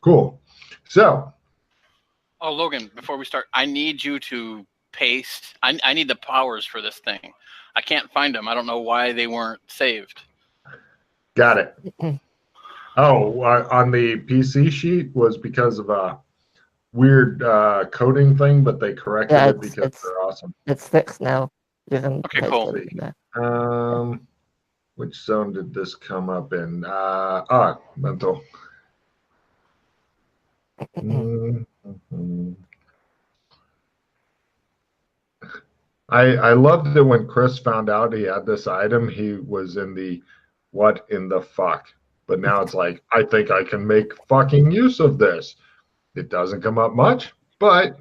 Cool. So. Oh, Logan, before we start, I need you to paste. I need the powers for this thing. I can't find them. I don't know why they weren't saved. Got it. Oh, on the PC sheet was because of a weird coding thing, but they corrected it because they're awesome. It's fixed now. Okay, cool. Which zone did this come up in? Mental. I loved it when Chris found out he had this item. He was in the what in the fuck? But now it's like, I think I can make fucking use of this. It doesn't come up much, but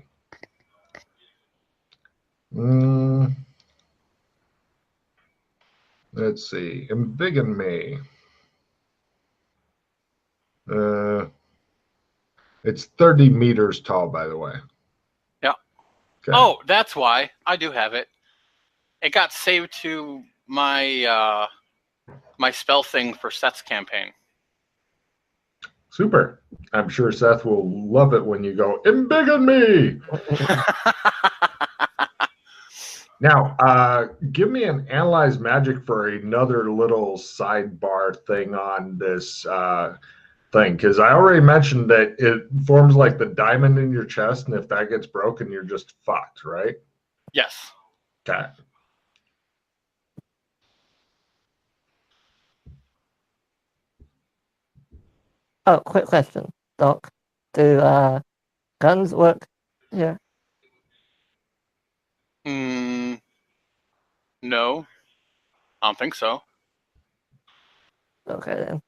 let's see. Embiggen me. It's 30 meters tall, by the way. Yeah. Okay. Oh, that's why. I do have it. It got saved to my my spell thing for Seth's campaign. Super. I'm sure Seth will love it when you go, embiggen me! Now, give me an analyze magic for another little sidebar thing on this thing, because I already mentioned that it forms like the diamond in your chest, and if that gets broken, you're just fucked, right? Yes. Okay. Oh, quick question, Doc. Do guns work here? No. I don't think so. Okay, then.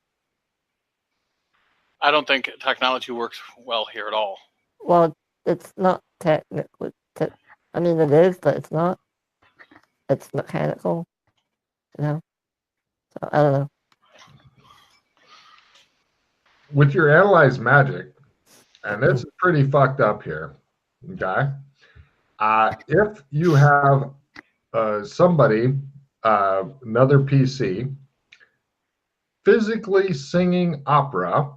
I don't think technology works well here at all. Well, it's not technically. I mean, it is, but it's not. It's mechanical. You know? So, I don't know. With your analyze magic, and it's pretty fucked up here, okay? If you have somebody, another PC, physically singing opera,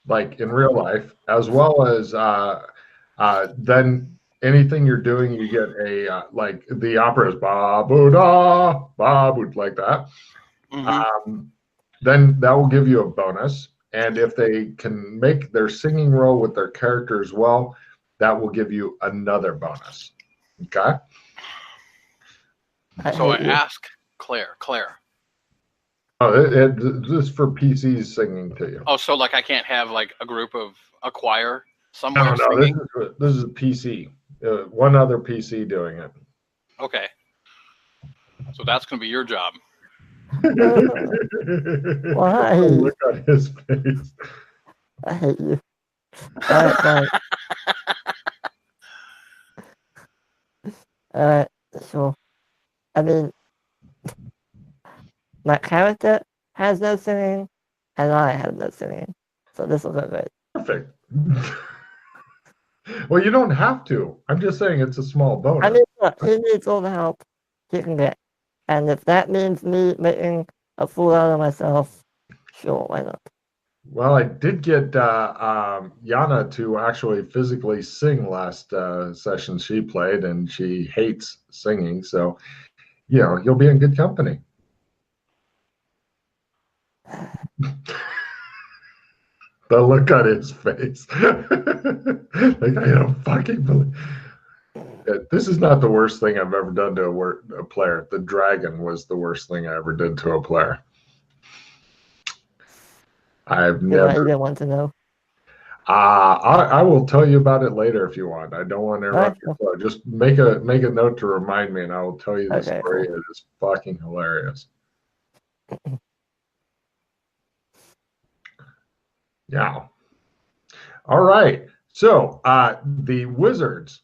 like in real life, as well as then anything you're doing, you get a, like the opera is ba-boo-da, ba-boo, like that. Mm-hmm. Then that will give you a bonus. And if they can make their singing roll with their character as well, that will give you another bonus. Okay? So I ask Claire. Oh, this is for PCs singing to you. Oh, so like I can't have like a group of a choir somewhere singing? This is a PC. One other PC doing it. Okay. So that's going to be your job. Why? Look on his face. I hate you. Alright. Alright, so I mean, my character has no singing, and I have no singing. So this will go great. Perfect. Well, you don't have to. I'm just saying it's a small bonus. I mean, look, he needs all the help he can get. And if that means me making a fool out of myself, sure, why not? Well, I did get Yana to actually physically sing last session she played, and she hates singing. So, you know, you'll be in good company. The look on his face. Like, I don't fucking believe. This is not the worst thing I've ever done to a player. The dragon was the worst thing I ever did to a player. I've never. I didn't want to know. I will tell you about it later if you want. I don't want to interrupt your flow. Just make a note to remind me, and I will tell you the story. Cool. It is fucking hilarious. Yeah. All right. So the wizards,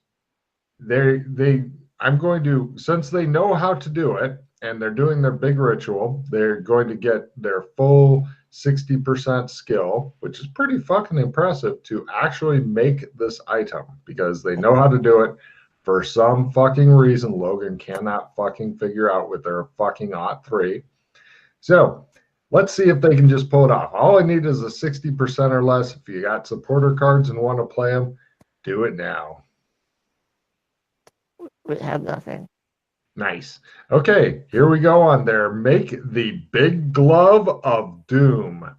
I'm going to, since they know how to do it and they're doing their big ritual, they're going to get their full 60% skill, which is pretty fucking impressive, to actually make this item, because they know how to do it for some fucking reason Logan cannot fucking figure out with their fucking OT3. So let's see if they can just pull it off. All I need is a 60% or less. If you got supporter cards and want to play them, do it now. We have nothing. Nice. Okay, here we go on there. Make the big glove of doom.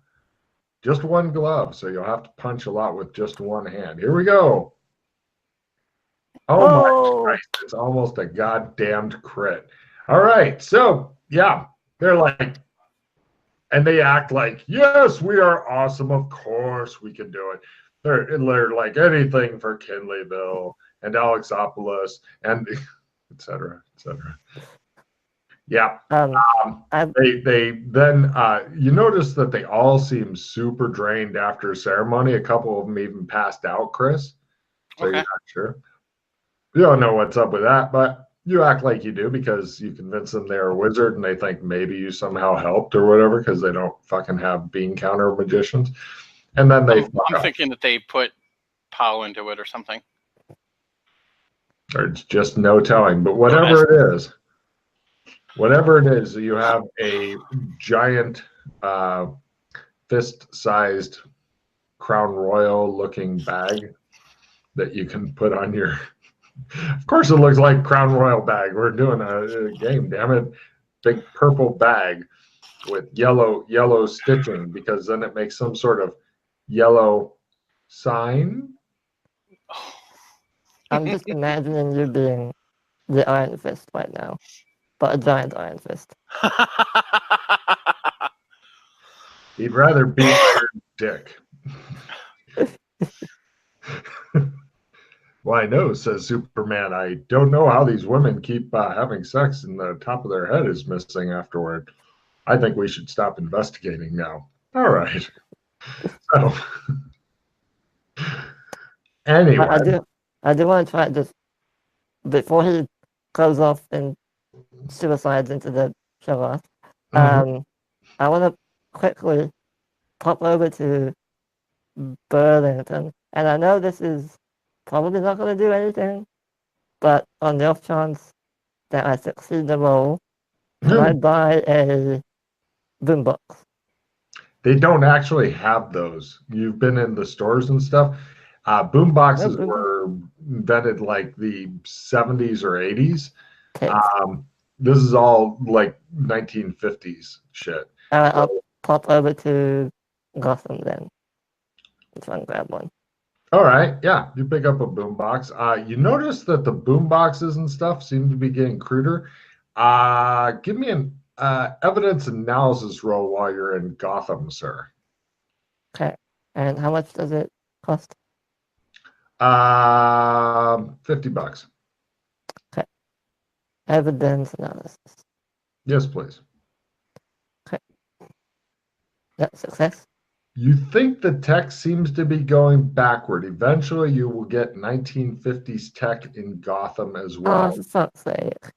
Just one glove, so you'll have to punch a lot with just one hand. Here we go. Oh my Christ, it's almost a goddamned crit. All right, so yeah, they're like, and they act like, yes, we are awesome. Of course we can do it. They're like anything for Kinleyville and Alexopolis and et cetera, et cetera. Yeah. They then you notice that they all seem super drained after ceremony. A couple of them even passed out, Chris. So you're not sure. You don't know what's up with that, but you act like you do because you convince them they're a wizard and they think maybe you somehow helped or whatever because they don't fucking have bean counter magicians. And then they I'm thinking that they put POW into it or something. Or it's just no telling. But whatever it is, you have a giant fist-sized Crown Royal looking bag that you can put on your... Of course it looks like Crown Royal bag. We're doing a game, damn it. Big purple bag with yellow stitching because then it makes some sort of yellow sign. I'm just imagining you being the Iron Fist right now, but a giant Iron Fist. He'd rather be Iron Dick. Why, no, says Superman. I don't know how these women keep having sex and the top of their head is missing afterward. I think we should stop investigating now. All right. So, anyway. I do want to try just before he goes off and suicides into the shower. I want to quickly pop over to Burlington, and I know this is probably not going to do anything, but on the off chance that I succeed the roll, can I buy a boombox? They don't actually have those. You've been in the stores and stuff. Boomboxes were invented like the 70s or 80s. This is all like 1950s shit. I'll pop over to Gotham then. Let's try and grab one. All right, yeah, you pick up a boombox. You notice that the boomboxes and stuff seem to be getting cruder. Give me an evidence analysis roll while you're in Gotham, sir. Okay, and how much does it cost? $50. Okay. Evidence analysis. Yes, please. Okay. Yep, success. You think the tech seems to be going backward. Eventually, you will get 1950s tech in Gotham as well. Oh, for fuck's sake.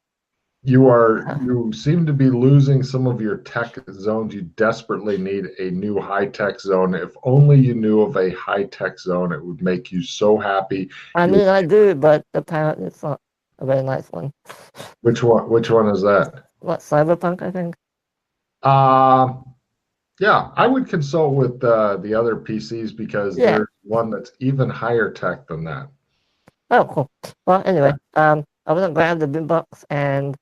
You seem to be losing some of your tech zones. You desperately need a new high-tech zone. If only you knew of a high-tech zone, it would make you so happy. I mean, I do, but apparently it's not a very nice one. Which one? Which one is that? What, Cyberpunk, I think? Yeah, I would consult with the other PCs because there's one that's even higher tech than that. Oh, cool. Well, anyway, I was gonna grab the boombox and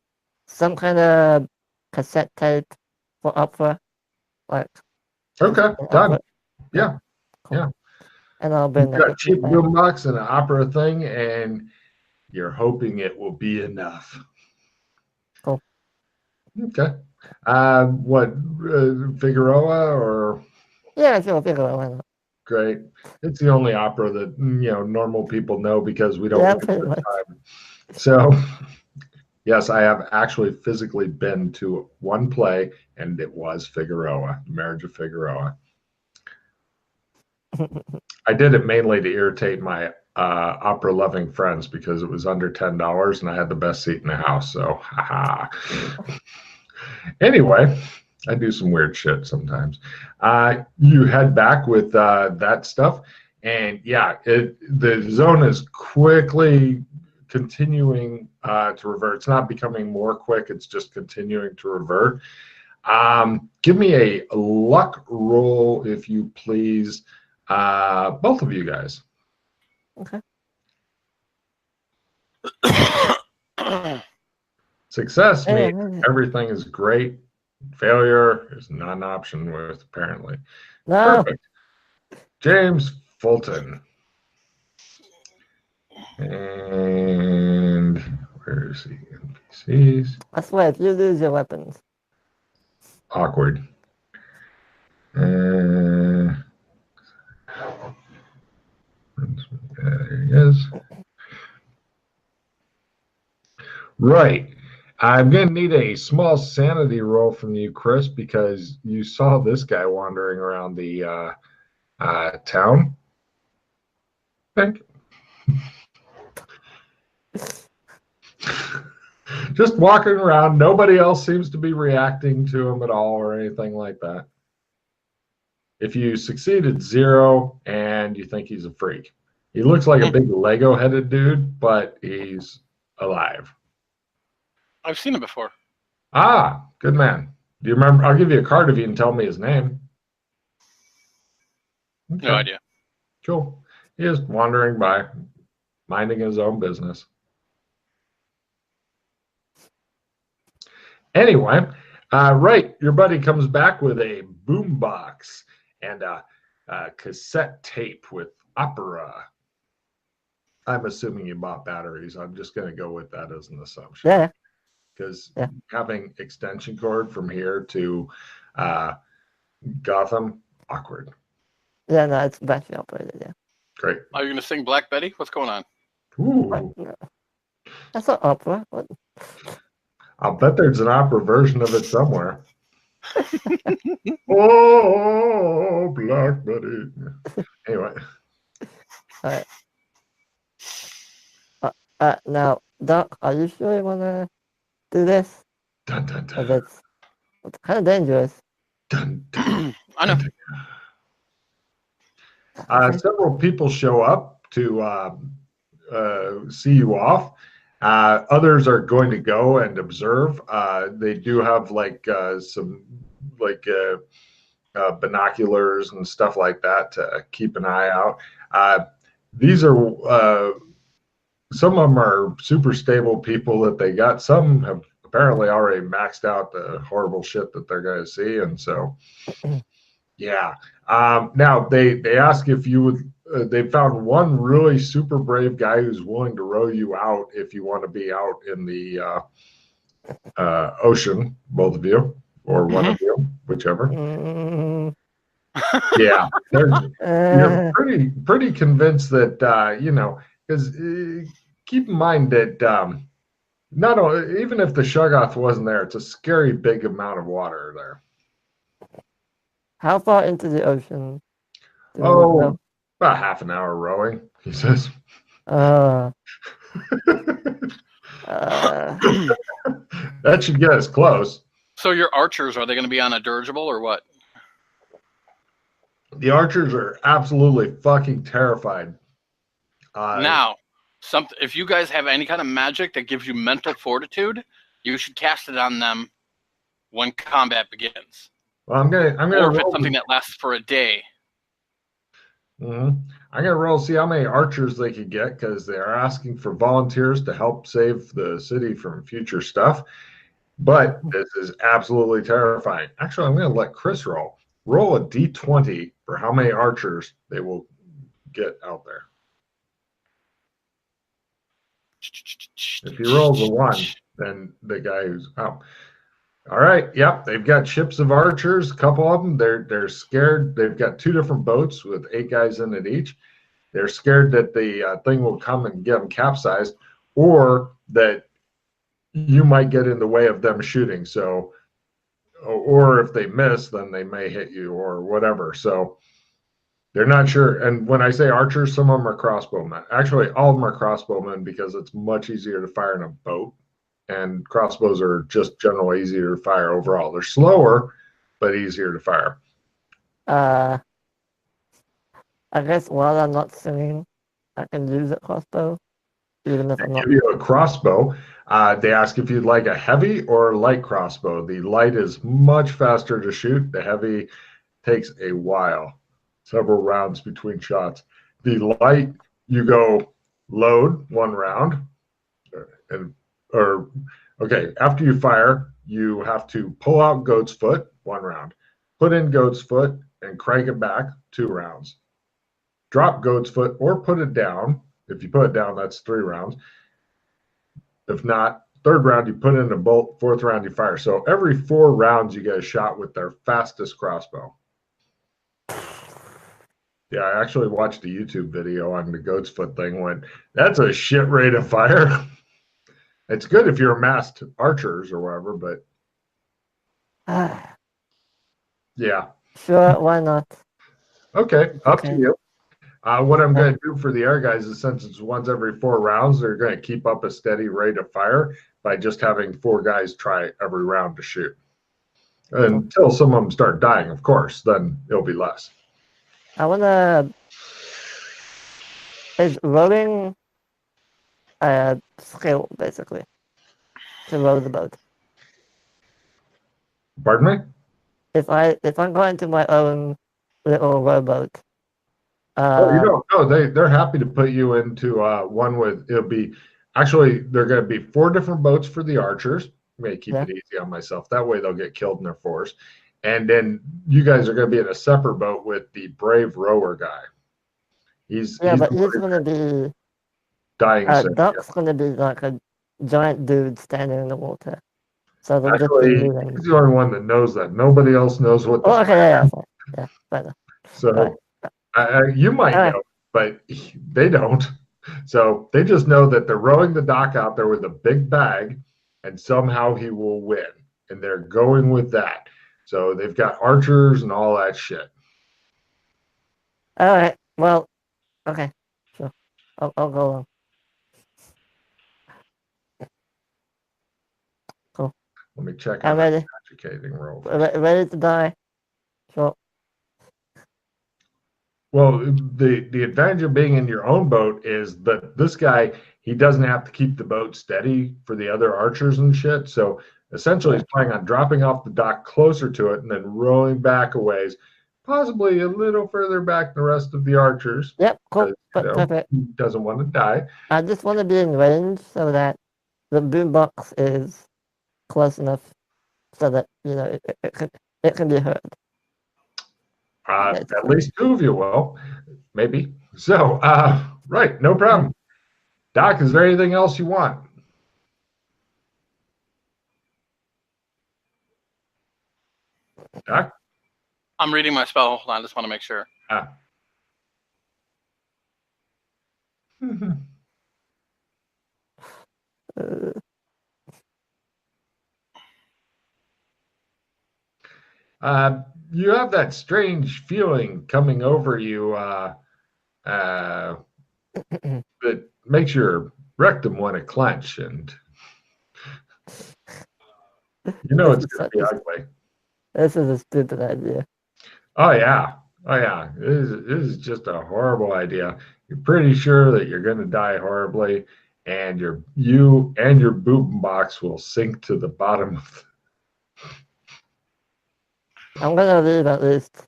some kind of cassette tape for opera, like. Okay, done. Opera. Yeah, cool. Yeah. And I'll bring that. Got a cheap boombox and an opera thing, and you're hoping it will be enough. Cool. Okay. What, Figueroa or? Yeah, sure, Figueroa. Great. It's the only opera that normal people know because we don't waste the time. So, yes, I have actually physically been to one play, and it was Figueroa, Marriage of Figueroa. I did it mainly to irritate my opera-loving friends because it was under $10 and I had the best seat in the house. So, haha. Anyway, I do some weird shit sometimes. You head back with that stuff, and yeah, the zone is quickly continuing to revert. It's not becoming more quick; it's just continuing to revert. Give me a luck roll, if you please. Both of you guys. Okay. Success means everything is great. Failure is not an option with apparently. No. Perfect. James Fulton. And where is he? NPCs. I swear, if you lose your weapons. Awkward. There he is. Right. I'm going to need a small sanity roll from you, Chris, because you saw this guy wandering around the town. Thank you. Just walking around. Nobody else seems to be reacting to him at all or anything like that. If you succeeded 0 and you think he's a freak. He looks like a big Lego-headed dude, but he's alive. I've seen him before. Ah, good man. Do you remember? I'll give you a card if you can tell me his name. Okay. No idea. Cool. He is wandering by, minding his own business. Anyway, right, your buddy comes back with a boombox and a cassette tape with opera. I'm assuming you bought batteries. I'm just going to go with that as an assumption. Yeah. Because having extension cord from here to Gotham, awkward. Yeah, no, it's battery operated, yeah. Great. Are you going to sing Black Betty? What's going on? Ooh. No. That's not opera. What? I'll bet there's an opera version of it somewhere. Oh, Black Betty. Anyway. All right. Now, Doc, are you sure you want to do this? Dun, dun, dun. It's kind of dangerous. Dun, dun, I know. Several people show up to see you off. Others are going to go and observe. They do have some binoculars and stuff like that to keep an eye out. These are some of them are super stable people that they got. Some have apparently already maxed out the horrible shit that they're going to see, and so yeah. Now they ask if you would. They found one really super brave guy who's willing to row you out if you want to be out in the ocean, both of you, or one of you, whichever. Yeah, you're pretty convinced that because keep in mind that not only, even if the Shoggoth wasn't there, it's a scary big amount of water there. How far into the ocean? About half an hour rowing, he says. That should get us close. So your archers, are they going to be on a dirigible or what? The archers are absolutely fucking terrified. Now, if you guys have any kind of magic that gives you mental fortitude, you should cast it on them when combat begins. Well, I'm gonna or if it's something that lasts for a day. I'm gonna roll, see how many archers they could get, because they are asking for volunteers to help save the city from future stuff. But this is absolutely terrifying. Actually, I'm gonna let Chris roll. Roll a d20 for how many archers they will get out there. If he rolls a 1, then the guy who's out. All right. Yep. They've got ships of archers. A couple of them. They're scared. They've got 2 different boats with 8 guys in it each. They're scared that the thing will come and get them capsized, or that you might get in the way of them shooting. So, or if they miss, then they may hit you or whatever. So they're not sure. And when I say archers, some of them are crossbowmen. Actually, all of them are crossbowmen because it's much easier to fire in a boat. And crossbows are just generally easier to fire overall. They're slower, but easier to fire. I guess while I'm not singing, I can use a crossbow, even if I'm not. Give you a crossbow. They ask if you'd like a heavy or a light crossbow. The light is much faster to shoot. The heavy takes a while, several rounds between shots. The light, you go load 1 round, after you fire, you have to pull out goat's foot 1 round, put in goat's foot and crank it back 2 rounds. Drop goat's foot or put it down. If you put it down, that's 3 rounds. If not, 3rd round, you put in a bolt. 4th round, you fire. So every 4 rounds, you get a shot with their fastest crossbow. Yeah, I actually watched a YouTube video on the goat's foot thing. Went, that's a shit rate of fire. It's good if you're masked archers or whatever, but yeah. Sure, why not? Okay, up to you. What I'm going to do for the air guys is, since it's once every 4 rounds, they're going to keep up a steady rate of fire by just having 4 guys try every round to shoot. Until some of them start dying, of course, then it'll be less. I want to... Is rowing a skill, basically, to row the boat? Pardon me? If I'm going to my own little rowboat... you don't know. They're happy to put you into one with, it'll be, actually, they're going to be 4 different boats for the archers. May keep it easy on myself. That way they'll get killed in their force. And then you guys are going to be in a separate boat with the brave rower guy. He's going to be dying. Duck's going to be like a giant dude standing in the water. So they'll actually, he's the only one that knows that. Nobody else knows what. Yeah, better. So you might know, but they don't. So they just know that they're rowing the dock out there with a big bag, and somehow he will win. And they're going with that. So they've got archers and all that shit. All right. Well, okay. Sure. I'll go along. Cool. Let me check. I'm ready. Educating roll. Ready to die. Sure. Well, the advantage of being in your own boat is that this guy, he doesn't have to keep the boat steady for the other archers and shit. So essentially, he's planning on dropping off the dock closer to it and then rowing back a ways, possibly a little further back than the rest of the archers. Yep, cool. Perfect. He doesn't want to die. I just want to be in range so that the boombox is close enough so that, it can be heard. At least 2 of you will, maybe. So, right, no problem. Doc, is there anything else you want? Doc? I'm reading my spell. Hold on, I just want to make sure. You have that strange feeling coming over you that makes your rectum want to clench, and it's going to be ugly. This is a stupid idea. Oh yeah. This is just a horrible idea. You're pretty sure that you're going to die horribly, and you and your boom box will sink to the bottom of I'm going to leave at least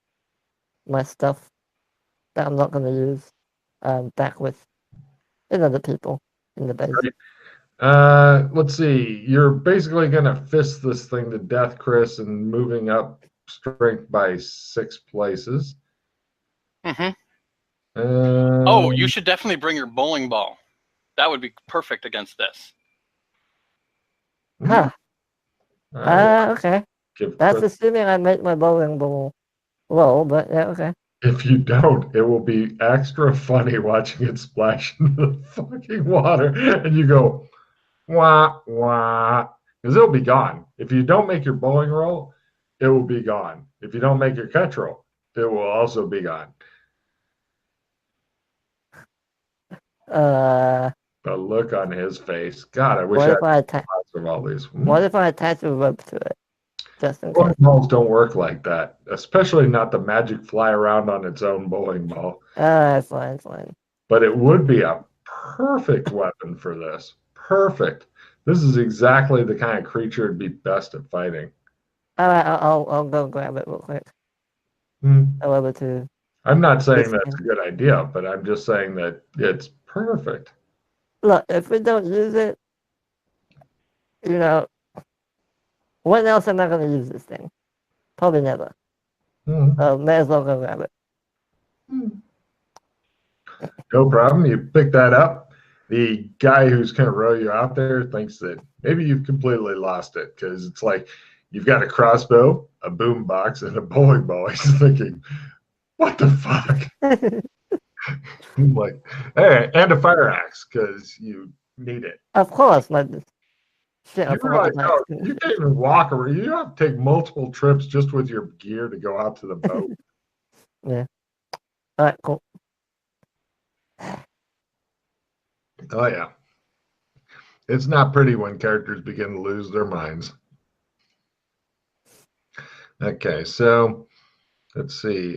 my stuff that I'm not going to use back with the people in the base. Let's see. You're basically going to fist this thing to death, Chris, and moving up strength by 6 places. You should definitely bring your bowling ball. That would be perfect against this. Huh. Okay. That's assuming I make my bowling ball roll, but yeah, okay. If you don't, it will be extra funny watching it splash into the fucking water, and you go, wah, wah, because it'll be gone. If you don't make your bowling roll, it will be gone. If you don't make your catch roll, it will also be gone. The look on his face. God, I wish I had lots of all these. What if I attach a rope to it? Just in case. Bowling balls don't work like that, especially not the magic fly around on its own bowling ball. It's fine. But it would be a perfect weapon for this. Perfect. This is exactly the kind of creature it'd be best at fighting. All right, I'll go grab it real quick. Over to. I'm not saying that's a good idea, but I'm just saying that it's perfect. Look, if we don't use it, when else am I going to use this thing? Probably never. May as well go grab it. No problem. You pick that up. The guy who's going to row you out there thinks that maybe you've completely lost it because it's like you've got a crossbow, a boom box, and a bowling ball. He's thinking, what the fuck? I'm like, hey, and a fire axe because you need it. Of course, my shit. You realize you can't even walk around. You have to take multiple trips just with your gear to go out to the boat. Yeah. All right, cool. Oh, yeah. It's not pretty when characters begin to lose their minds. Okay, so let's see.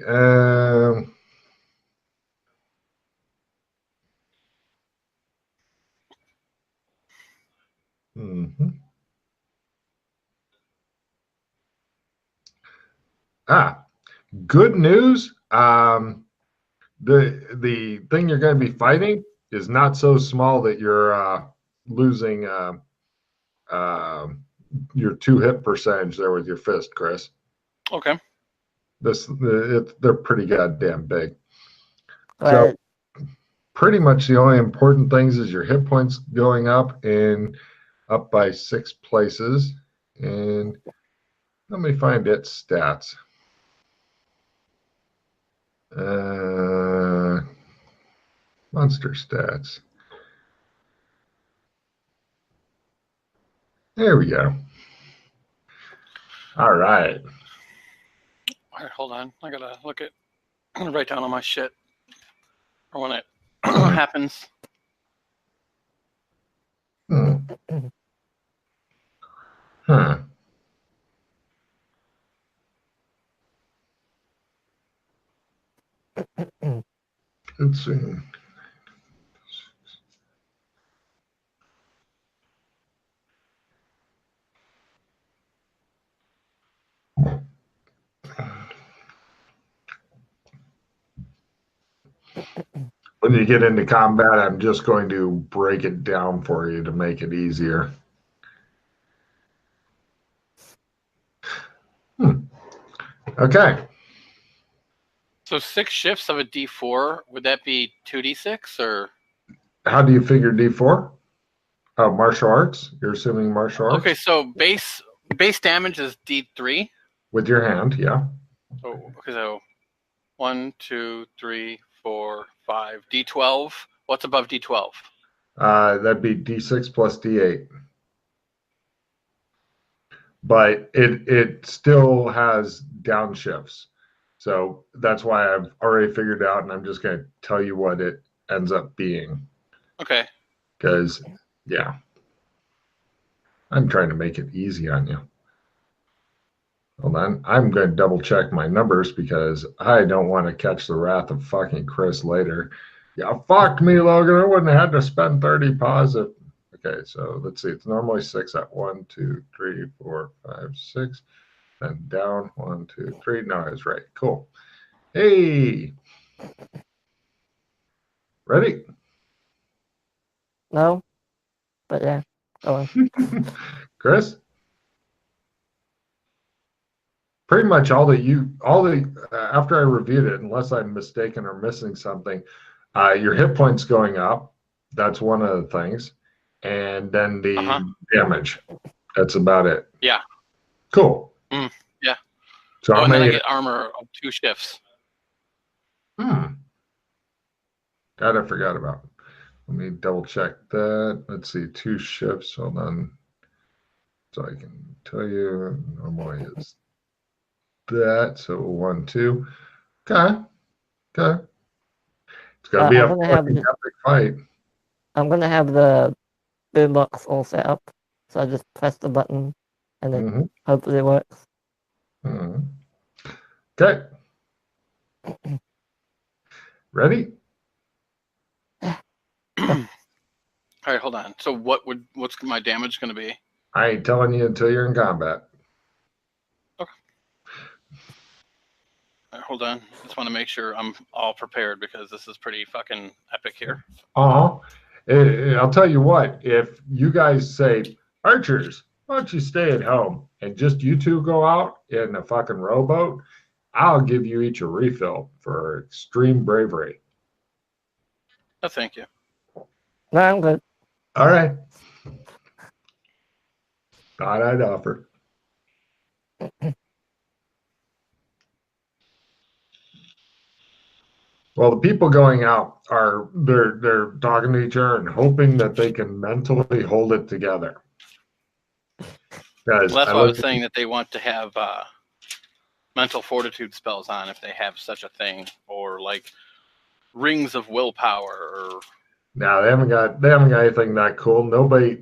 Good news. The thing you're going to be fighting is not so small that you're losing your 2 hit percentage there with your fist, Chris. Okay. They're pretty goddamn big. Right. So pretty much the only important things is your hit points going up and up by 6 places. And let me find its stats. Monster stats. There we go. All right. All right, hold on. I gotta look at. I'm gonna write down all my shit for when it happens. Huh. Let's see. When you get into combat, I'm just going to break it down for you to make it easier. Okay. So 6 shifts of a D4, would that be 2D6 or? How do you figure D4? Oh, martial arts? You're assuming martial arts? Okay, so base damage is D3. With your hand, yeah. So 1, 2, 3, 4, 5. D12. What's above D12? That'd be D6 plus D8. But it still has downshifts. So that's why I've already figured out, and I'm just going to tell you what it ends up being. Okay. Because, yeah. I'm trying to make it easy on you. Hold on. I'm going to double check my numbers because I don't want to catch the wrath of fucking Chris later. Yeah, fuck me, Logan. I wouldn't have had to spend 30 positive. Okay, so let's see. It's normally 6 at 1, 2, 3, 4, 5, 6. Then down 1, 2, 3. No, I was right. Cool. Hey. Ready? No. But yeah. Go on. Chris? Pretty much all after I reviewed it, unless I'm mistaken or missing something, your hit points going up. That's one of the things. And then the damage. That's about it. Yeah. Cool. Yeah. So and then I get armor of 2 shifts. That I forgot about. Let me double check that. Let's see, 2 shifts. Hold on. So I can tell you normally is that. So 1, 2. Okay. It's gonna be a fucking epic fight. I'm gonna have the boombox all set up, so I just press the button, and it hopefully works. Okay. Ready? All right, hold on. So what's my damage going to be? I ain't telling you until you're in combat. Okay. All right, hold on. Just want to make sure I'm all prepared because this is pretty fucking epic here. I'll tell you what. If you guys say, archers, why don't you stay at home and just you two go out in a fucking rowboat, I'll give you each a refill for extreme bravery. Oh, thank you. No, I'm good. All right. Thought I'd offer. Well, the people going out they're talking to each other and hoping that they can mentally hold it together. Guys, Well, that's why I was saying that they want to have mental fortitude spells on if they have such a thing, or like rings of willpower. Or no, they haven't got anything that cool. Nobody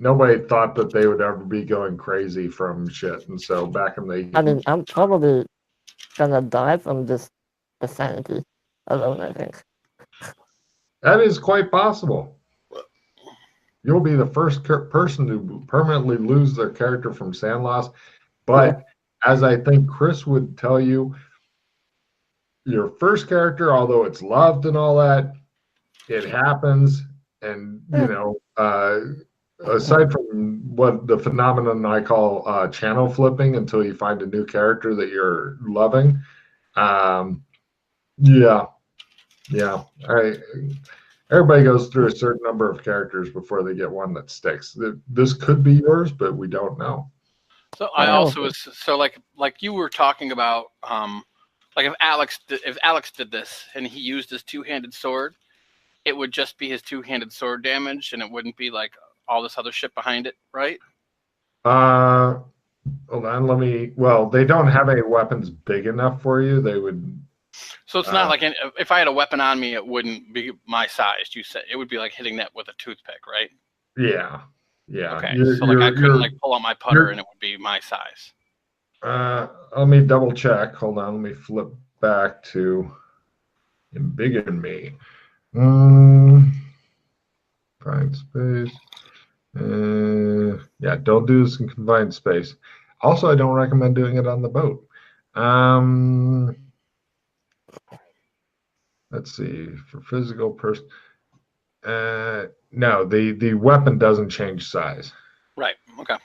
thought that they would ever be going crazy from shit, and so back in the. I mean, I'm probably gonna die from just the sanity alone, I think. That is quite possible. You'll be the first person to permanently lose their character from sand loss. But as I think Chris would tell you, your first character, although it's loved and all that, it happens. And, aside from what the phenomenon I call channel flipping until you find a new character that you're loving, everybody goes through a certain number of characters before they get one that sticks. This could be yours, but we don't know. So I also was like you were talking about like if Alex did this and he used his two-handed sword, it would just be his two-handed sword damage, and it wouldn't be like all this other shit behind it, right? Hold on, well, they don't have any weapons big enough for you. They would. So it's not like if I had a weapon on me, it wouldn't be my size. You said it would be like hitting that with a toothpick, right? Yeah. Okay. So I couldn't pull out my putter and it would be my size. Let me double check. Hold on. Let me flip back to embiggen me. Confined space. Don't do this in confined space. Also, I don't recommend doing it on the boat. Let's see. For physical person. No, the weapon doesn't change size. Right. Okay.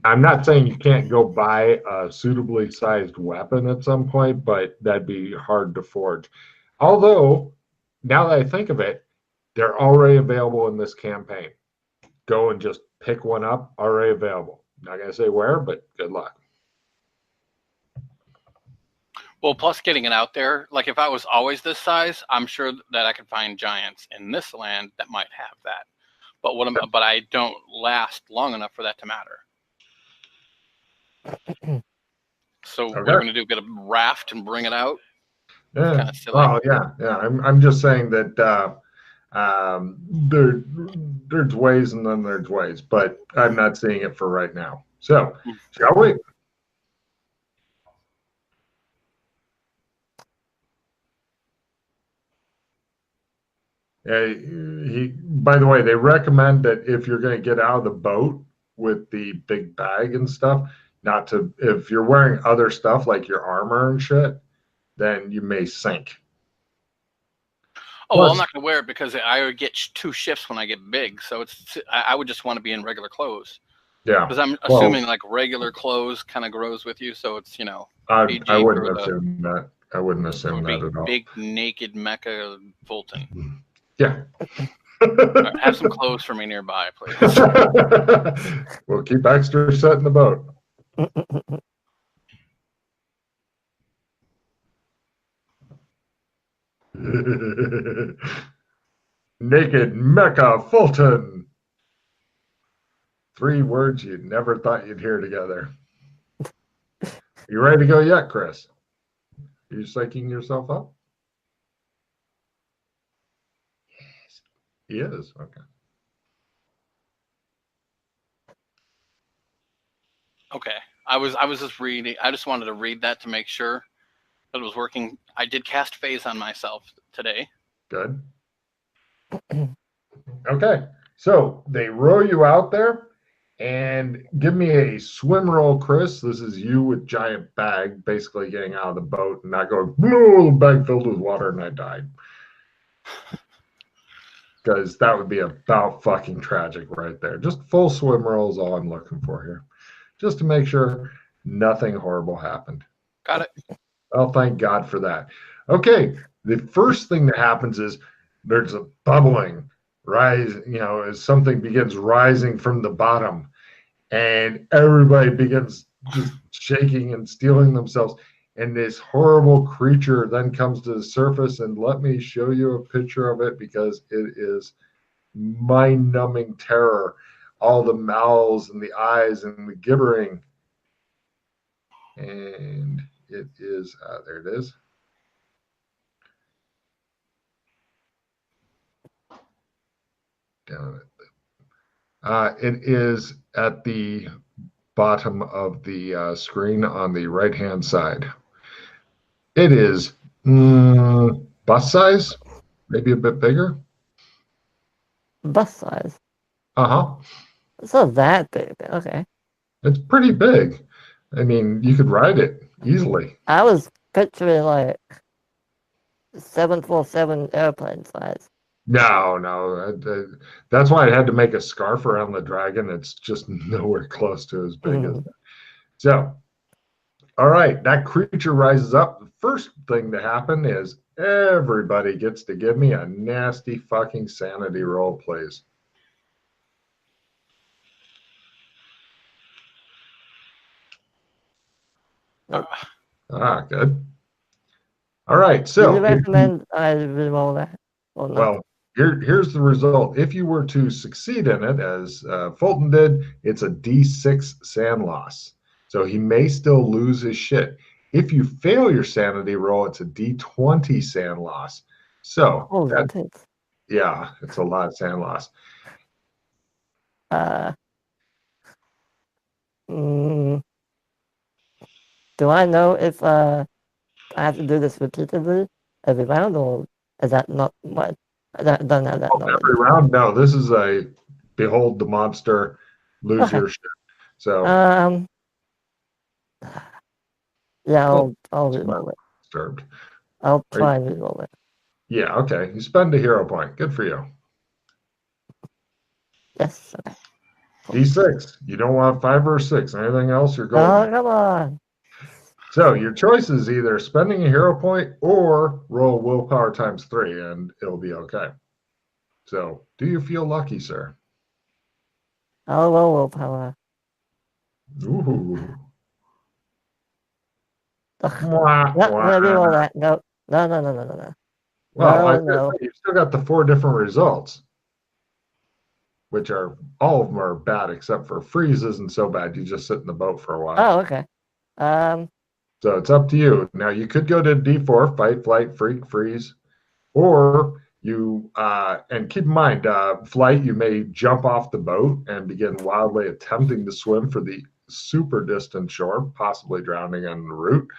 I'm not saying you can't go buy a suitably sized weapon at some point, but that'd be hard to forge. Although, now that I think of it, they're already available in this campaign. Go and just pick one up, already available. Not going to say where, but good luck. Well, plus getting it out there, like if I was always this size, I'm sure that I could find giants in this land that might have that. But I don't last long enough for that to matter. So what we're going to do? Get a raft and bring it out? Yeah. Kind of silly. Well, yeah. I'm just saying that there's ways and then there's ways, but I'm not seeing it for right now. So, shall we? By the way, they recommend that if you're going to get out of the boat with the big bag and stuff, if you're wearing other stuff like your armor and shit, then you may sink. Oh, well, I'm not going to wear it because I would get two shifts when I get big. So I would just want to be in regular clothes. Yeah. Because I'm assuming like regular clothes kind of grows with you. So it's, I wouldn't assume that. I wouldn't assume that at all. Big naked mecha Fulton. Yeah. Right, have some clothes for me nearby, please. We'll keep extra set in the boat. Naked Mecha Fulton. 3 words you never thought you'd hear together. You ready to go yet, Chris? Are you psyching yourself up? Yes. He is. Okay. Okay. I was just reading. I just wanted to read that to make sure that it was working. I did cast phase on myself today. Good. Okay, so they row you out there and give me a swim roll, Chris. This is you with giant bag, basically getting out of the boat and not going, no, bag filled with water and I died. Because that would be about fucking tragic right there. Just full swim roll is all I'm looking for here. Just to make sure nothing horrible happened. Got it. Well, thank God for that. Okay, the first thing that happens is there's a bubbling rise, as something begins rising from the bottom, and everybody begins just shaking and stealing themselves. And this horrible creature then comes to the surface, and let me show you a picture of it because it is mind-numbing terror. All the mouths and the eyes and the gibbering. And it is, there it is. Down it is at the bottom of the screen on the right-hand side. It is bus size, maybe a bit bigger. Bus size? Uh-huh. It's not that big. Okay. It's pretty big. I mean, you could ride it easily. I was picturing like 747 airplane size. No. That's why I had to make a scarf around the dragon. It's just nowhere close to as big as that. So, all right, that creature rises up. The first thing to happen is everybody gets to give me a nasty fucking sanity roll, please. Good. All right, so do you recommend I re-roll that or not? Well, here's the result. If you were to succeed in it, as Fulton did, it's a D6 sand loss. So he may still lose his shit. If you fail your sanity roll, it's a D20 sand loss. So, yeah, it's a lot of sand loss. Do I know if I have to do this repeatedly every round, or is that not what? I don't have that knowledge. Every round? No, this is a behold the monster, lose your shit. So yeah, I'll re-roll it. Disturbed. I'll try and re-roll it. Yeah, okay. You spend a hero point. Good for you. Yes. Okay. D6. You don't want 5 or 6. Anything else, you're going. Oh, come on. So your choice is either spending a hero point or roll willpower times 3, and it'll be okay. So, do you feel lucky, sir? I'll roll willpower. Ooh. Reroll that. No. Well, no. You've still got the 4 different results, which are all of them are bad except for freeze isn't so bad. You just sit in the boat for a while. Oh, okay. So it's up to you. Now you could go to D4, fight, flight, freak, freeze, or you and keep in mind, flight, you may jump off the boat and begin wildly attempting to swim for the super distant shore, possibly drowning en route.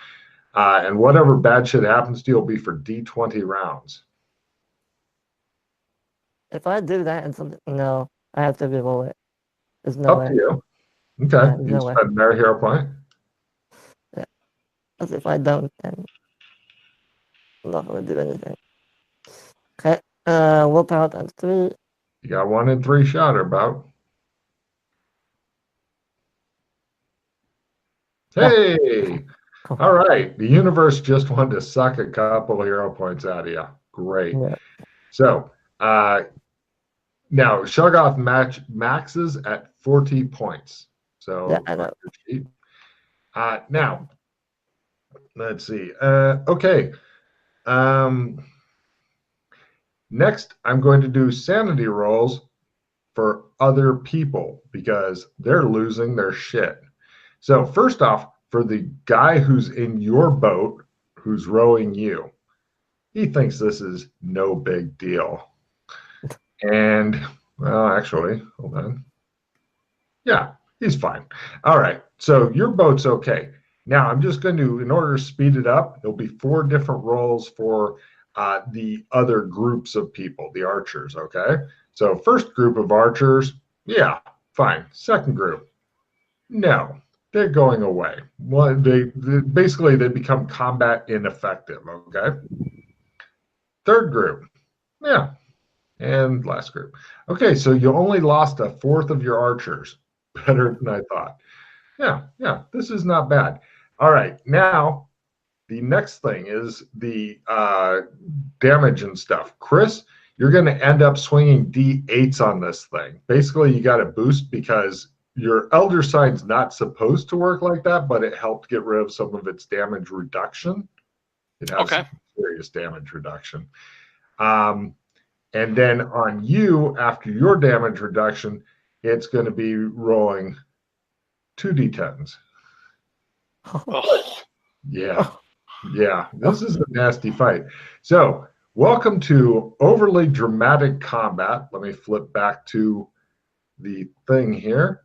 And whatever bad shit happens to you will be for D20 rounds. If I do that and something, no, I have to re-roll it. There's no way. Up to you. Okay, you spend their hero point. Yeah, because if I don't, then I'm not going to do anything. Okay, willpower times 3. You got 1 in 3 shot or about. Hey! Cool. All right. The universe just wanted to suck a couple of hero points out of you. Great. Yeah. So, now Shoggoth maxes at 40 points. So, yeah, I know. Now, let's see. Okay. Next, I'm going to do sanity rolls for other people because they're losing their shit. So, first off, for the guy who's in your boat, who's rowing you, he thinks this is no big deal. And, well, actually, hold on. Yeah, he's fine. All right, so your boat's okay. Now, I'm just going to, in order to speed it up, there'll be 4 different rolls for the other groups of people, the archers, okay? So first group of archers, yeah, fine. Second group, no, they're going away. Well, they basically they become combat ineffective. Okay. Third group, yeah, and last group. Okay, so you only lost a fourth of your archers. Better than I thought. Yeah, this is not bad. All right, now the next thing is the damage and stuff. Chris, you're going to end up swinging D8s on this thing. Basically, you got a boost because your Elder Sign's not supposed to work like that, but it helped get rid of some of its damage reduction. It has some serious damage reduction. And then on you, after your damage reduction, it's going to be rolling 2d10s. Oh. Yeah, this is a nasty fight. So, welcome to overly dramatic combat. Let me flip back to the thing here.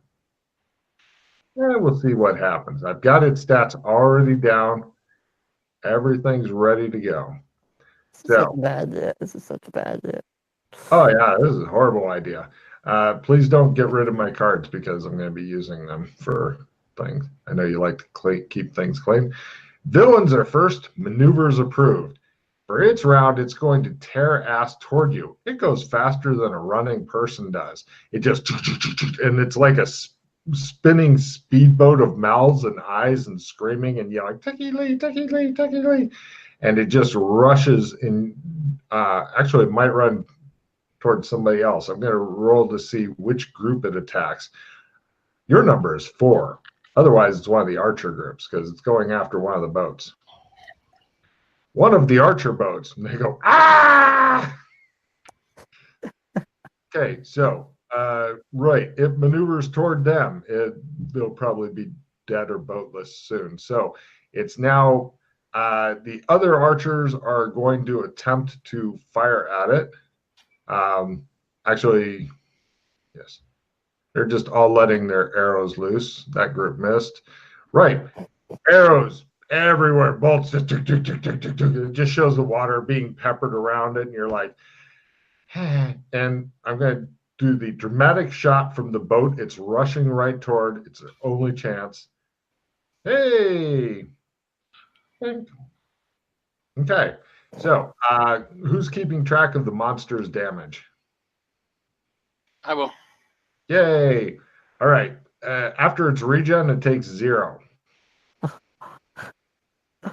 And we'll see what happens. I've got its stats already down. Everything's ready to go. This is such a bad idea. Oh, yeah, this is a horrible idea. Please don't get rid of my cards because I'm going to be using them for things. I know you like to keep things clean. Villains are first, maneuvers approved. For its round, it's going to tear ass toward you. It goes faster than a running person does. It just, and it's like a spinning speedboat of mouths and eyes and screaming and yelling, Techie Lee, Techie Lee, Techie Lee. And it just rushes in. Actually, it might run towards somebody else. I'm going to roll to see which group it attacks. Your number is 4. Otherwise, it's one of the archer groups because it's going after one of the boats. One of the archer boats, and they go, ah! Okay, so, right, it maneuvers toward them. They'll probably be dead or boatless soon. So it's now the other archers are going to attempt to fire at it. Actually, yes. They're just all letting their arrows loose. That group missed. Right. Arrows everywhere. Bolts. Just, it just shows the water being peppered around it. And you're like, and I'm going to do the dramatic shot from the boat. It's rushing right toward. It's their only chance. Hey. Okay. So who's keeping track of the monster's damage? I will. Yay. All right. After its regen, it takes 0.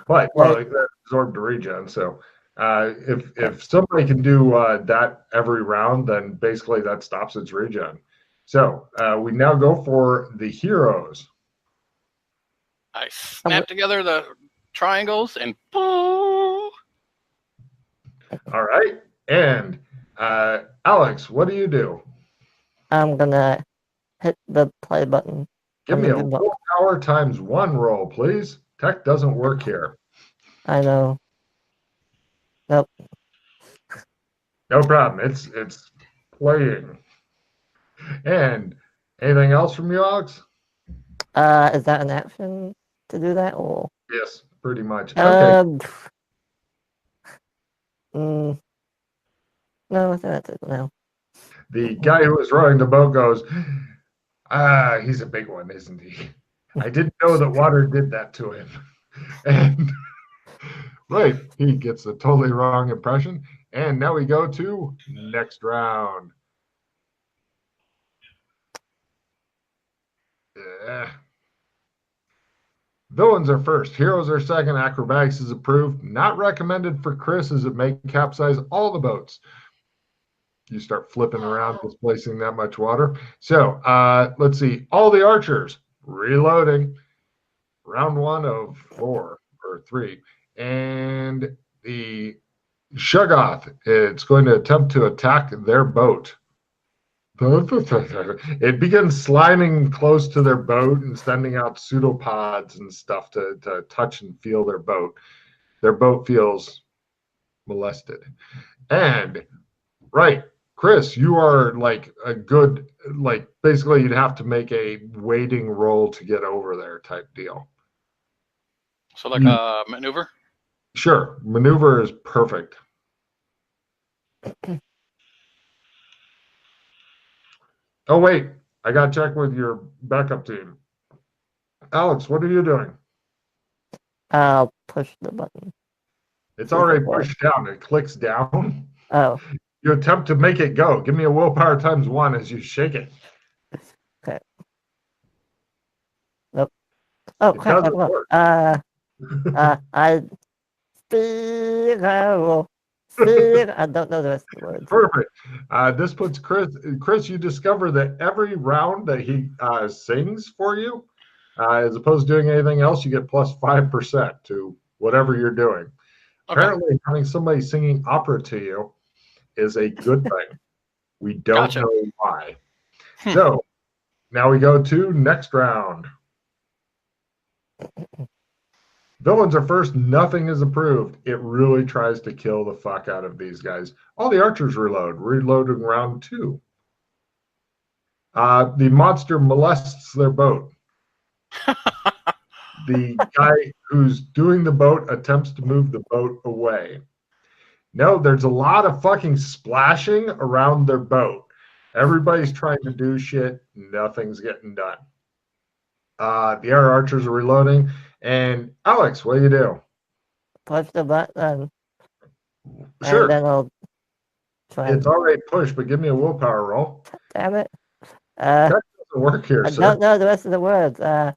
But, well, it absorbed the regen. So if somebody can do that every round, then basically that stops its regen. So we now go for the heroes. I snap together the triangles and boom. All right. And Alex, what do you do? I'm gonna hit the play button. Give me a willpower times 1 roll, please. Tech doesn't work here. I know. Nope. No problem. It's playing. And anything else from you, Alex? Is that an action to do that, or? Yes, pretty much. Okay. No, I think that's it now. The guy who was rowing the boat goes, he's a big one, isn't he? I didn't know that water did that to him. And right, he gets a totally wrong impression. And now we go to next round. Villains are first, heroes are second, acrobatics is approved. Not recommended for Chris as it may capsize all the boats. You start flipping around, displacing that much water. So let's see. All the archers reloading. Round 1 of 4 or 3. And the Shoggoth, it's going to attempt to attack their boat. It begins sliding close to their boat and sending out pseudopods and stuff to touch and feel their boat. Their boat feels molested. And, right, Chris, you are like a good, like basically you'd have to make a wading roll to get over there type deal. So like a maneuver? Sure. Maneuver is perfect. Oh, wait. I got to check with your backup team. Alex, what are you doing? I'll push the button. It's already pushed down. It clicks down. Oh. You attempt to make it go. Give me a willpower times 1 as you shake it. Okay. Nope. Oh, it crap. Doesn't work. I I don't know the rest of the words. Perfect. This puts Chris. Chris, you discover that every round that he sings for you, as opposed to doing anything else, you get plus 5% to whatever you're doing. Okay. Apparently, having somebody singing opera to you is a good thing. We don't know why. So now we go to next round. Villains are first. Nothing is approved. It really tries to kill the fuck out of these guys. All the archers reload. Reloading round 2. The monster molests their boat. The guy who's doing the boat attempts to move the boat away. No, there's a lot of fucking splashing around their boat. Everybody's trying to do shit. Nothing's getting done. The air archers are reloading. And Alex, what do you do? Push the button. Sure. And then I'll try. It's already pushed, but give me a willpower roll. Damn it. That doesn't work here, I sir. don't know the rest of the words. Roll.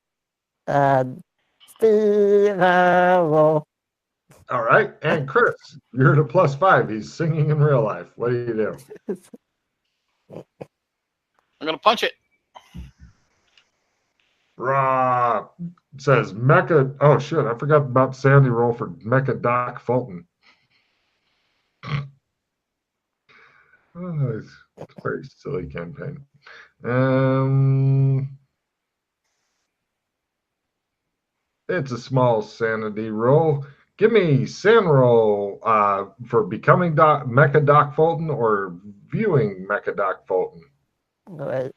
All right. And Chris, you're at a plus 5. He's singing in real life. What do you do? I'm going to punch it. Rah. It says Mecha. Oh, shit. I forgot about Sandy roll for Mecha Doc Fulton. Oh, it's a very silly campaign. It's a small sanity roll. Give me San roll for becoming Mecha Doc Fulton or viewing Mecha Doc Fulton. All right.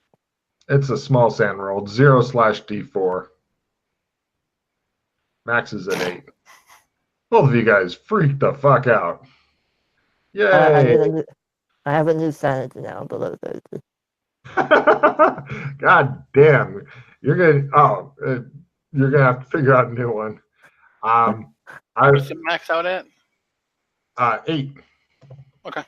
It's a small San roll, 0/D4. Max is at 8. Both of you guys freaked the fuck out. Yay! I have a new sanity now, below 30. God damn! You're gonna have to figure out a new one. What's it max out at? 8. Okay.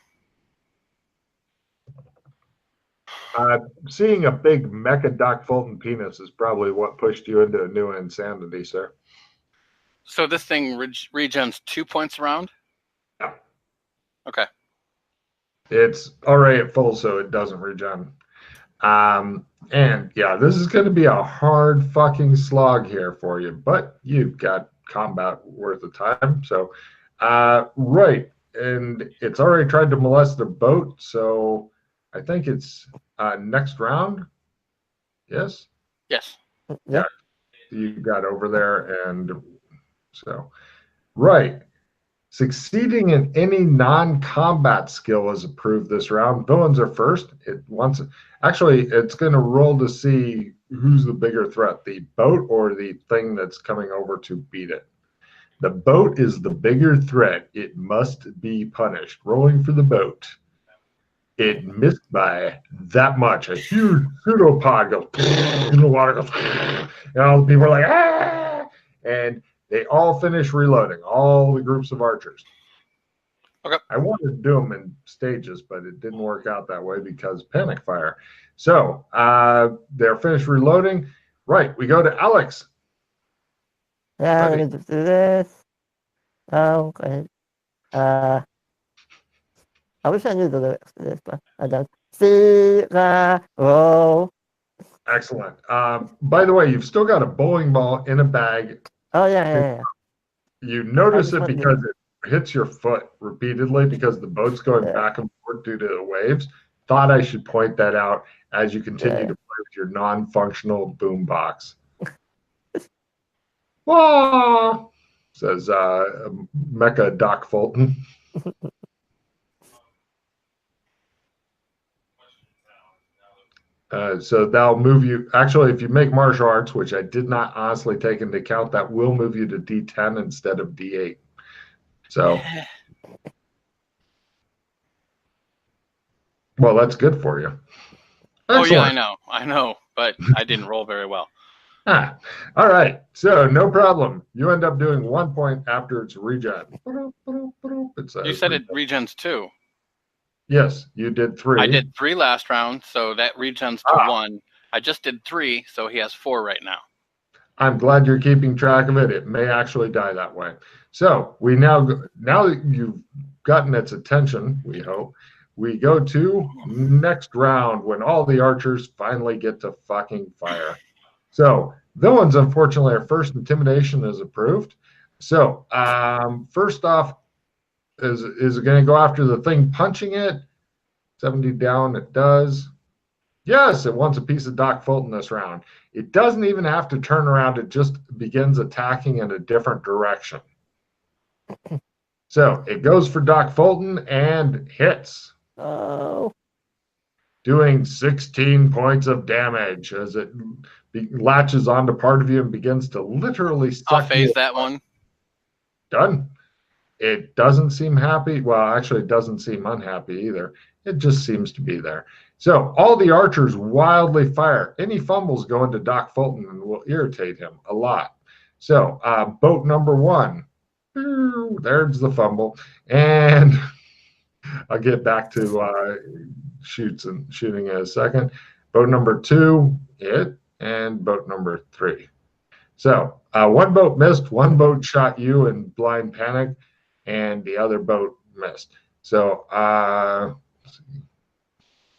Seeing a big Mecha Doc Fulton penis is probably what pushed you into a new insanity, sir. So this thing regens 2 points around? Yeah. Okay. It's already at full, so it doesn't regen. And yeah, this is going to be a hard fucking slog here for you, but you've got combat worth of time. So, right. And it's already tried to molest the boat. So I think it's next round. Yes? Yes. Yeah. You got over there. And so, right. Succeeding in any non-combat skill is approved this round. Villains are first. It's going to roll to see who's the bigger threat, the boat or the thing that's coming over to beat it. The boat is the bigger threat. It must be punished. Rolling for the boat. It missed by that much. A huge pseudopod goes in the water, goes, and all the people are like, ah! And they all finish reloading, all the groups of archers. Okay. I wanted to do them in stages, but it didn't work out that way because panic fire. So they're finished reloading. Right, we go to Alex. Yeah, let me just do this. Oh, okay. I wish I knew the lyrics to this, but I don't. Roll. Excellent. By the way, you've still got a bowling ball in a bag. Oh, yeah. You notice it because it hits your foot repeatedly because the boat's going back and forth due to the waves. Thought I should point that out as you continue to play with your non-functional boombox. Wah! Says Mecha Doc Fulton. So that'll move you. Actually, if you make martial arts, which I did not honestly take into account, that will move you to D10 instead of D8. So, well, that's good for you. Oh yeah, I know, but I didn't roll very well. All right. So no problem. You end up doing 1 point after it's regen. You said it regens 2. Yes, you did 3. I did 3 last round, so that regens to 1. I just did 3, so he has 4 right now. I'm glad you're keeping track of it. It may actually die that way. So we now that you've gotten its attention, we hope, we go to next round when all the archers finally get to fucking fire. So villains, unfortunately, our first intimidation is approved. So first off, is it going to go after the thing punching it? 70 down, it does. Yes, it wants a piece of Doc Fulton this round. It doesn't even have to turn around. It just begins attacking in a different direction. So it goes for Doc Fulton and hits. Oh. Doing 16 points of damage as it latches onto part of you and begins to literally suck I'll phase that one. Done. It doesn't seem happy. Well, actually, it doesn't seem unhappy either. It just seems to be there. So all the archers wildly fire. Any fumbles go into Doc Fulton and will irritate him a lot. So boat number 1. There's the fumble. And I'll get back to shooting in a second. Boat number 2, hit. And boat number 3. So 1 boat missed. 1 boat shot you in blind panic. And the other boat missed. So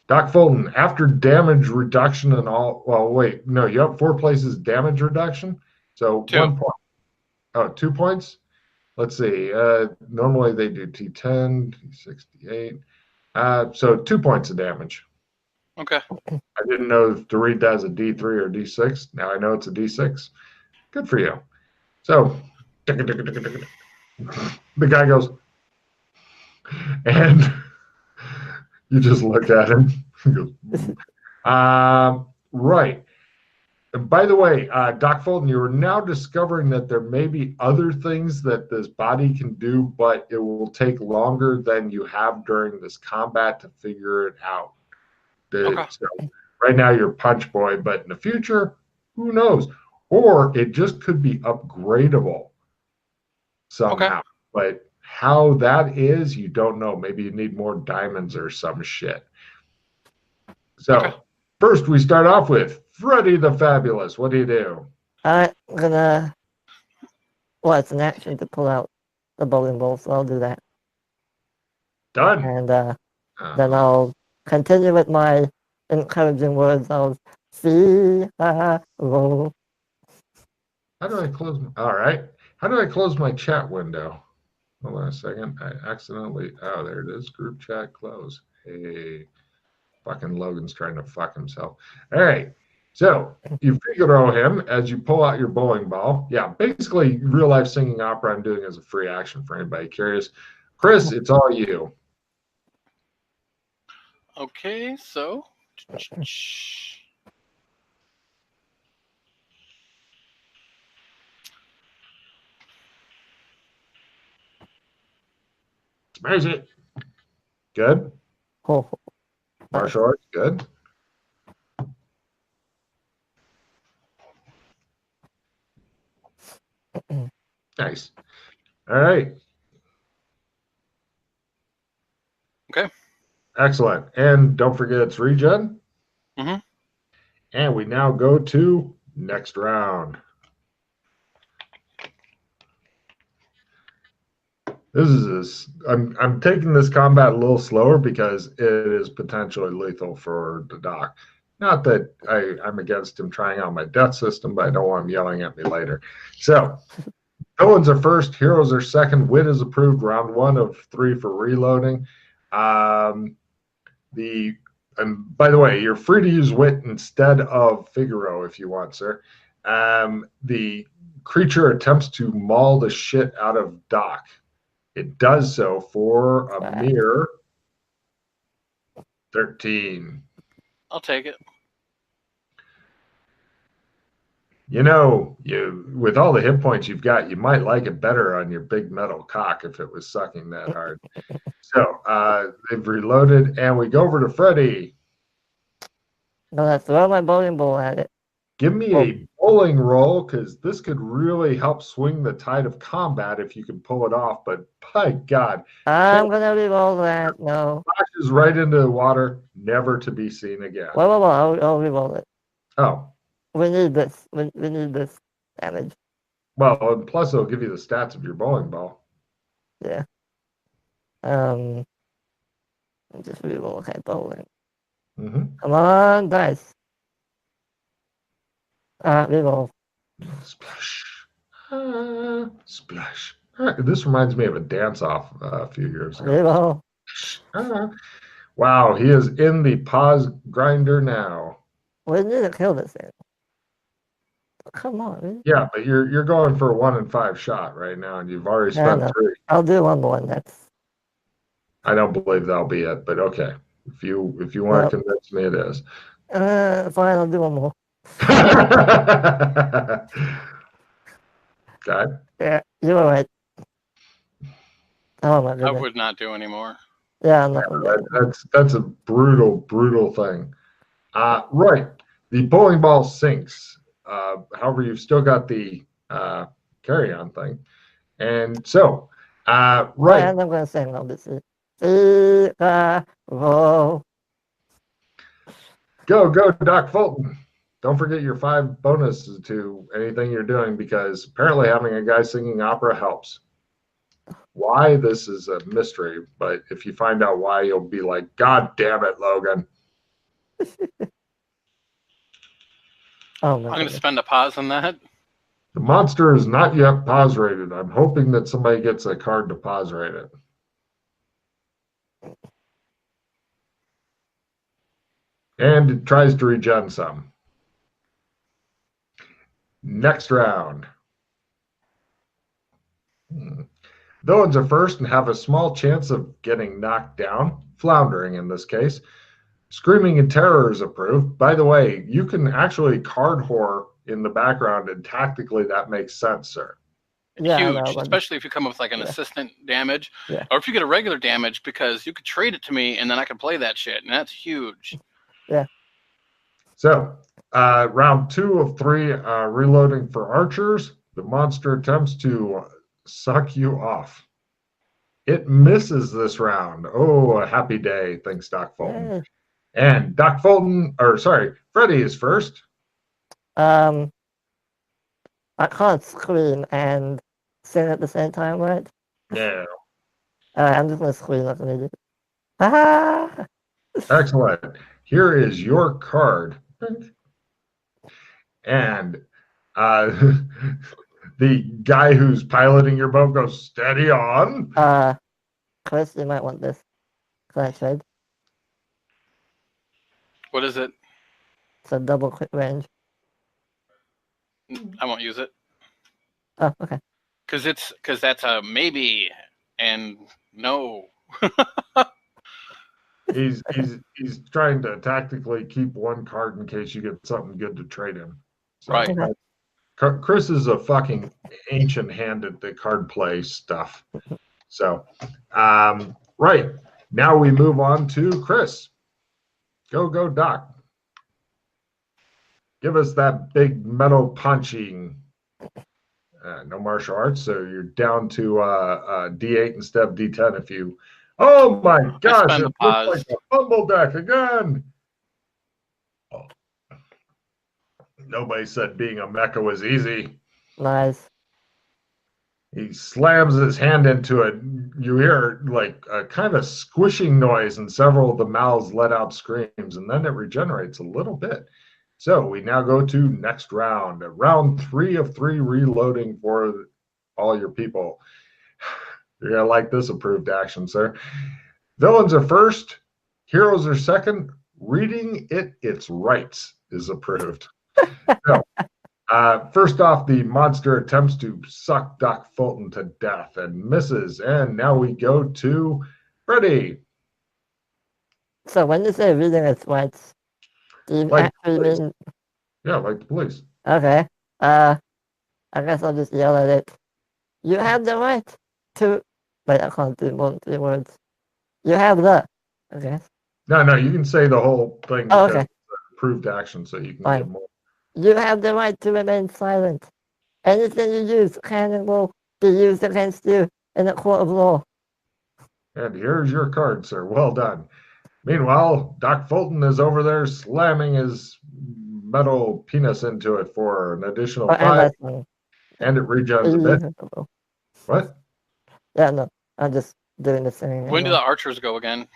Doc Fulton, after damage reduction and all, well, wait, no, you have 4 places damage reduction. So 2. 1 point. Oh, 2 points? Let's see. Normally they do T10, T68. So 2 points of damage. Okay. I didn't know to read that as a D3 or D6. Now I know it's a D6. Good for you. So the guy goes, and you just look at him. He goes, right. And by the way, Doc Fulton, you are now discovering that there may be other things that this body can do, but it will take longer than you have during this combat to figure it out. Okay. So right now you're Punch Boy, but in the future, who knows? Or it just could be upgradable somehow. Okay. But how that is, you don't know. Maybe you need more diamonds or some shit. So first we start off with Freddy the Fabulous. What do you do? I'm gonna. Well, it's an action to pull out the bowling ball, so I'll do that. Done. And then I'll continue with my encouraging words. I'll see. Hello. How do I close? All right. How do I close my chat window? Hold on a second. I accidentally. Oh, there it is. Group chat close. Hey, fucking Logan's trying to fuck himself. All right. So you Figaro him as you pull out your bowling ball. Yeah, basically real life singing opera I'm doing as a free action for anybody curious. Chris, it's all you. Okay, so Smash it. Good. Oh. Martial arts, good. Nice. All right. Okay. Excellent. And don't forget it's regen. Mm-hmm. And we now go to next round. I'm taking this combat a little slower because it is potentially lethal for the Doc. Not that I'm against him trying out my death system, but I don't want him yelling at me later. So villains are first, heroes are second. Wit is approved. Round 1 of 3 for reloading. And by the way, you're free to use wit instead of Figaro if you want, sir. The creature attempts to maul the shit out of Doc. It does so for a mere 13. I'll take it. You know, with all the hit points you've got, you might like it better on your big metal cock if it was sucking that hard. So they've reloaded, and we go over to Freddy. I'm gonna throw my bowling ball at it. Give me a bowling roll, because this could really help swing the tide of combat if you can pull it off. But by God, I'm gonna re-roll that. No. flashes right into the water, never to be seen again. Whoa. I'll re-roll it. Oh. We need this. We need this damage. Well, and plus it'll give you the stats of your bowling ball. Yeah. Just re-roll. Okay, bowling. Come on, dice. Reroll. Splash. Splash. This reminds me of a dance-off a few years ago. Reroll. Wow, he is in the pause grinder now. We need to kill this thing. Come on. Really? Yeah, but you're going for a 1 in 5 shot right now, and you've already spent 3. I'll do one more. I don't believe that'll be it, but okay. If you want to convince me, it is. Fine, I'll do one more. Okay. Yeah, you were right. Oh my goodness. I would not do anymore. Yeah, that's a brutal thing. Right. The bowling ball sinks. However, you've still got the carry-on thing. And so, right. And I'm going to sing obviously. Go, Doc Fulton. Don't forget your 5 bonuses to anything you're doing, because apparently having a guy singing opera helps. Why? This is a mystery, but if you find out why, you'll be like, God damn it, Logan. I'm going to spend a pause on that. The monster is not yet pause rated. I'm hoping that somebody gets a card to pause rate it. And it tries to regen some. Next round. Villains are first and have a small chance of getting knocked down, floundering in this case. Screaming in terror is approved. By the way, you can actually card whore in the background, and tactically that makes sense, sir. Yeah, huge, especially if you come up with like an assistant damage, or if you get a regular damage, because you could trade it to me and then I can play that shit, and that's huge. Yeah. So, round 2 of 3, reloading for archers. The monster attempts to suck you off. It misses this round. Oh, a happy day, thanks, Doc Fulton. Yeah. And Doc Fulton, Freddy is first. I can't scream and sing at the same time, right? No. I'm just going to scream like an idiot. Ah! Excellent. Here is your card. And the guy who's piloting your boat goes, steady on. Chris, you might want this. Can I trade? What is it? It's a double quick range. I won't use it. Oh, okay. Because that's a maybe and no. He's trying to tactically keep one card in case you get something good to trade him. So, right. Chris is a fucking ancient hand at the card play stuff. So, right. Now we move on to Chris. Go, Doc. Give us that big metal punching. No martial arts, so you're down to D8 instead of D10 if you... Oh my gosh, it looks like a fumble deck again. Oh. Nobody said being a mecha was easy. Nice. He slams his hand into it. You hear like a kind of squishing noise, and several of the mouths let out screams, and then it regenerates a little bit. So we now go to next round. Round 3 of 3 reloading for all your people. You're going to like this approved action, sir. Villains are first. Heroes are second. Reading its rights is approved. So, first off, the monster attempts to suck Doc Fulton to death and misses. And now we go to Freddy. So when you say reading its rights, do you actually mean... Yeah, like the police. Okay. I guess I'll just yell at it. You have the right to... Wait, I can't do more than 3 words. You have the... Okay. No, you can say the whole thing. Oh, okay. approved action, so you can Fine. get more. You have the right to remain silent. Anything you use can and will be used against you in a court of law. And here's your card, sir. Well done. Meanwhile, Doc Fulton is over there slamming his metal penis into it for an additional 5, and it regens a bit. What? Yeah, no, I'm just doing the thing. When do the archers go again?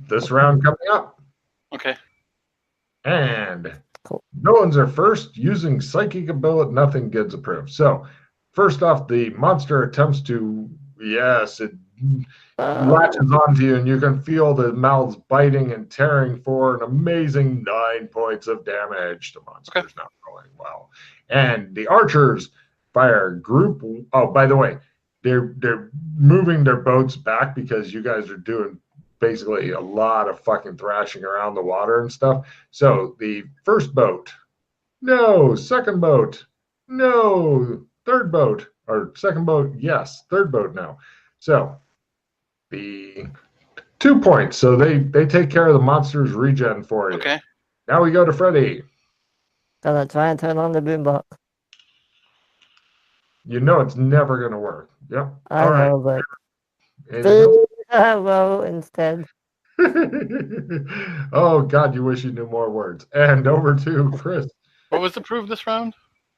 This round coming up. Okay. And cool. villains are first, using psychic ability. Nothing gets approved. So, first off, the monster attempts to, yes, it latches onto you, and you can feel the mouths biting and tearing for an amazing 9 points of damage. The monster's not rolling well. And the archers fire group. Oh, by the way, they're moving their boats back because you guys are doing basically a lot of fucking thrashing around the water and stuff. So the first boat, no. Second boat, no. Third boat, or second boat, yes. Third boat, no. So the 2 points. So they take care of the monster's regen for you. Okay. Now we go to Freddy. Gonna try and turn on the boombox. You know it's never going to work. Yep. I know, but hello instead. Oh, God, you wish you knew more words. And over to Chris. What was approved this round?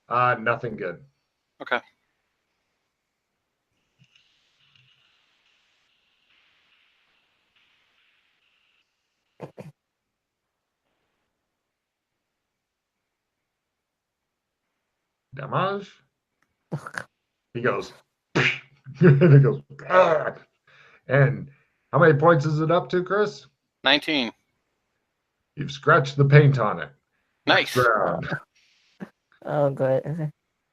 Nothing good. Okay. Damage. He goes. And he goes. Argh. And how many points is it up to, Chris? 19. You've scratched the paint on it. Nice. Oh, great.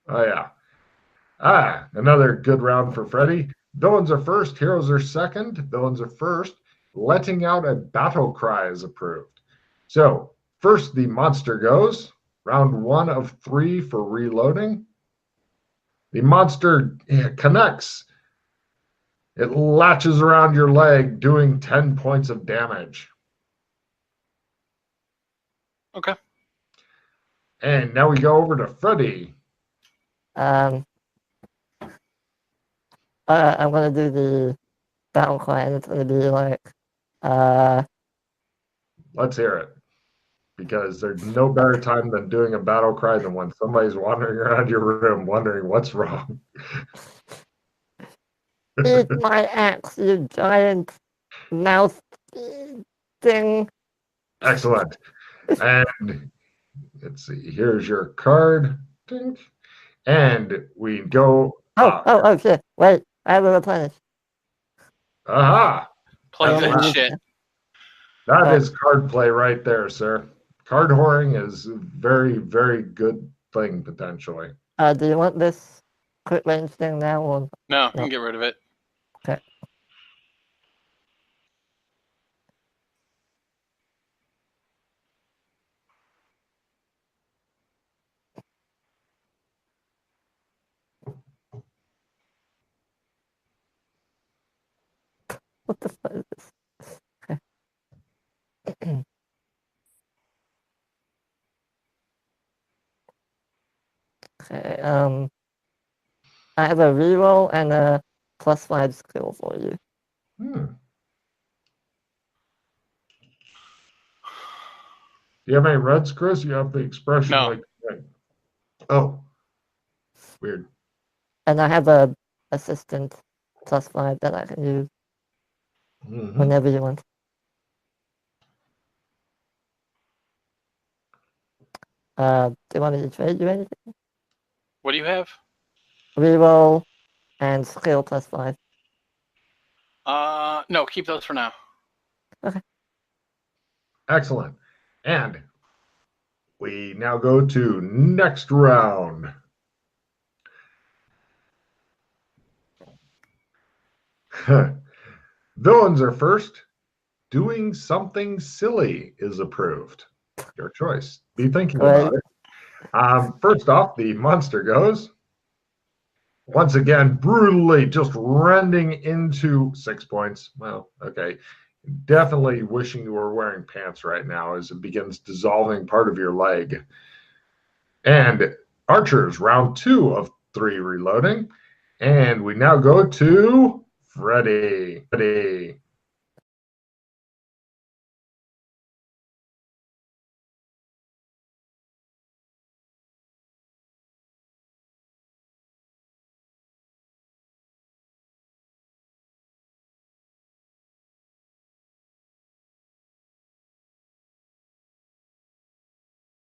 Oh, yeah. Another good round for Freddy. Villains are first, heroes are second. Villains are first. Letting out a battle cry is approved. So, first the monster goes. Round 1 of 3 for reloading. The monster connects. It latches around your leg, doing 10 points of damage. Okay. And now we go over to Freddy. I'm going to do the battle cry, and it's going to be like... Let's hear it. Because there's no better time than doing a battle cry than when somebody's wandering around your room wondering what's wrong. Eat my axe, you giant mouth thing. Excellent. And let's see. Here's your card. Dink. And we go. Oh, shit. Wait, I have a replenish. Aha. Play that shit. That is card play right there, sir. Card whoring is a very, very good thing, potentially. Do you want this quick range thing now? Or... No, you can get rid of it. Okay. What the fuck is this? Okay. Okay, I have a reroll and a +5 skill for you. Do you have any reds, Chris? You have the expression no. like... Oh. Weird. And I have a assistant +5 that I can use whenever you want. Do you want me to trade you anything? What do you have? Reroll and skill +5. No, keep those for now. Okay. Excellent. And we now go to next round. Villains are first. Doing something silly is approved. Your choice. Be thinking about it. First off, the monster goes. Once again, brutally just rending into 6 points. Well, okay. Definitely wishing you were wearing pants right now as it begins dissolving part of your leg. And archers, round 2 of 3 reloading. And we now go to Freddy.